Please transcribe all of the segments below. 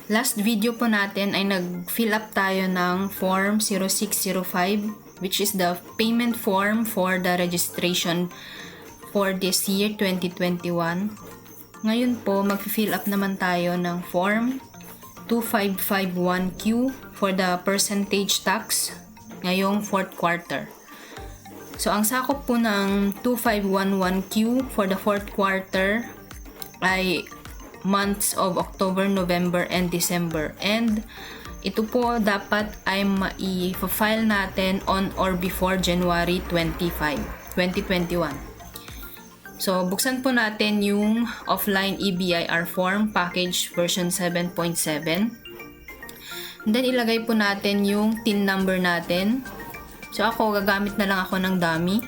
Last video po natin ay nag-fill up tayo ng Form 0605, which is the payment form for the registration for this year 2021. Ngayon po, mag-fill up naman tayo ng Form 2551Q for the percentage tax ngayong 4th quarter. So, ang sakop po ng 2511Q for the 4th quarter ay months of October, November, and December. And ito po dapat ay ma-file natin on or before January 25, 2021. So, buksan po natin yung offline EBIR form package version 7.7. Then, ilagay po natin yung TIN number natin. So, ako, gagamit na lang ako ng dummy.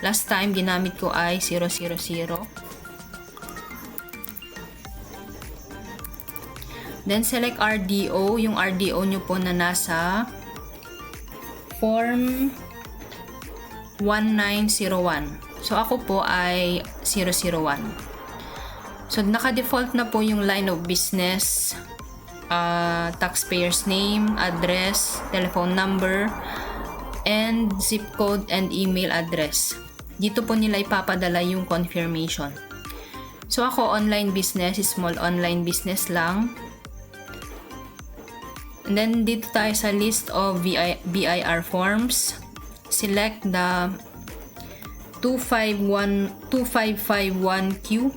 Last time, ginamit ko ay 000. Then, select RDO, yung RDO nyo po na nasa Form 1901. So, ako po ay 001. So, naka-default na po yung line of business, taxpayer's name, address, telephone number, and zip code and email address. Dito po nila ipapadala yung confirmation. So, ako online business, small online business lang. And then, dito tayo sa list of BIR forms. Select the 2551Q.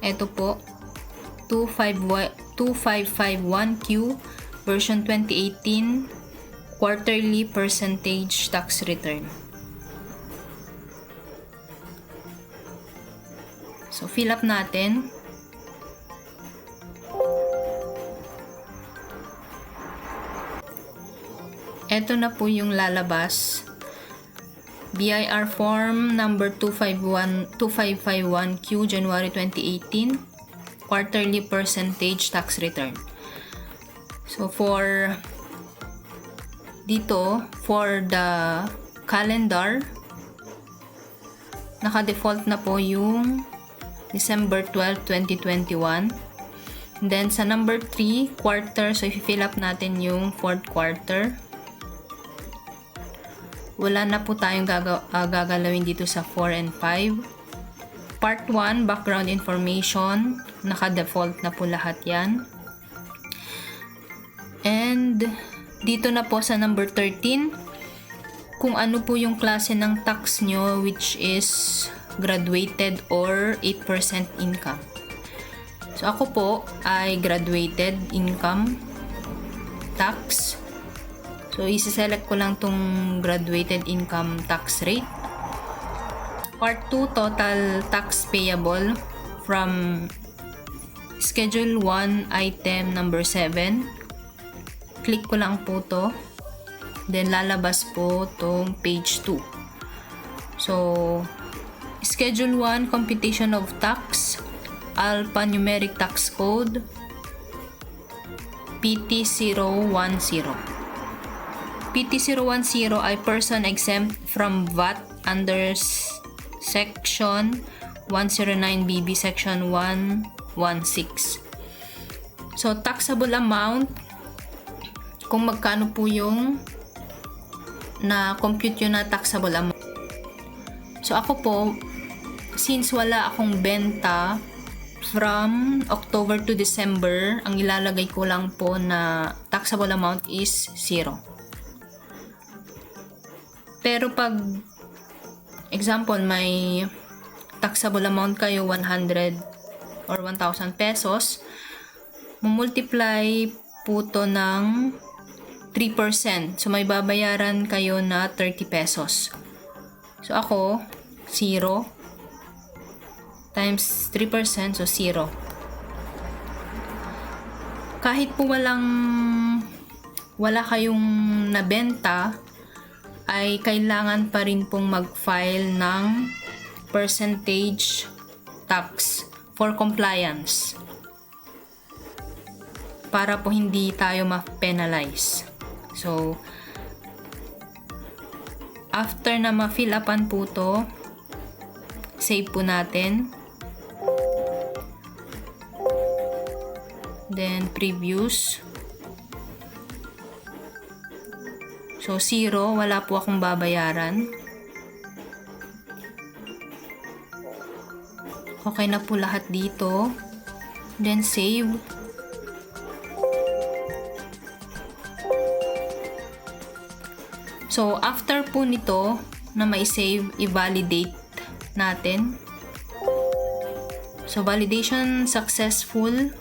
Ito po, 2551Q version 2018 quarterly percentage tax return. So, fill up natin. Ito na po yung lalabas. BIR form number 2551Q January 2018 quarterly percentage tax return. So, for the calendar, naka-default na po yung December 12, 2021. And then, sa number 3, quarter. So, i-fill up natin yung 4th quarter. Wala na po tayong gagalawin dito sa 4 and 5. Part 1, background information. Naka-default na po lahat yan. And, dito na po sa number 13, kung ano po yung klase ng tax nyo, which is graduated or 8% income. So, ako po ay graduated income tax. So, isi-select ko lang tong graduated income tax rate. Part 2, total tax payable from Schedule 1, item number 7. Click ko lang po to. Then, lalabas po tong page 2. So, Schedule 1, computation of tax, alphanumeric tax code, PT010. PT010 ay person exempt from VAT under Section 109BB, Section 116. So, taxable amount, kung magkano po yung na-compute yun na taxable amount. So, ako po, since wala akong benta from October to December, ang ilalagay ko lang po na taxable amount is 0. Pero pag, example, may taxable amount kayo 100 or 1,000 pesos, multiply po to ng 3%. So, may babayaran kayo na 30 pesos. So, ako, 0 times 3%, so 0. Kahit po wala kayong nabenta, ay kailangan pa rin pong mag-file ng percentage tax for compliance para po hindi tayo ma-penalize. So, after na ma-fill upan po to, Save po natin. Then, previous. So, 0. Wala po akong babayaran. Okay na po lahat dito. Then, save. So, after po nito na may save, i-validate natin. So, validation successful.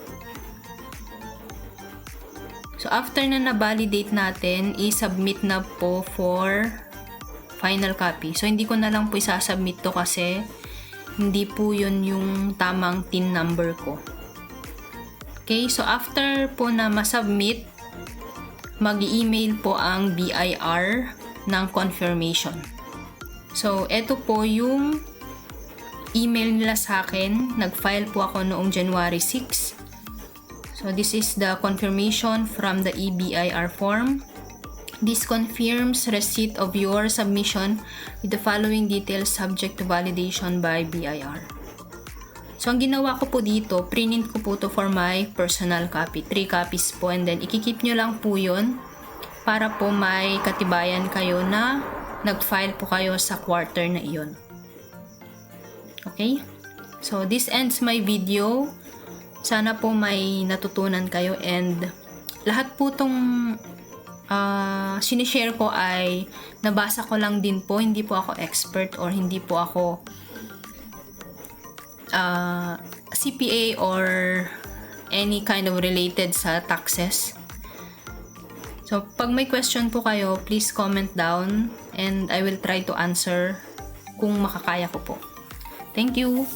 So, after na na-validate natin, i-submit na po for final copy. So, hindi ko na lang po isasubmit to kasi hindi po yun yung tamang TIN number ko. Okay, so after po na ma-submit, mag-email po ang BIR ng confirmation. So, eto po yung email nila sa akin. Nag-file po ako noong January 6. So, this is the confirmation from the EBIR form. This confirms receipt of your submission with the following details subject to validation by BIR. So, ang ginawa ko po dito, print ko po to for my personal copy. 3 copies po, and then ikikip nyo lang po yun para po may katibayan kayo na nag-file po kayo sa quarter na iyon. Okay? So, this ends my video. Sana po may natutunan kayo, and lahat po itong sinishare ko ay nabasa ko lang din po. Hindi po ako expert or hindi po ako CPA or any kind of related sa taxes. So, pag may question po kayo, please comment down and I will try to answer kung makakaya ko po. Thank you!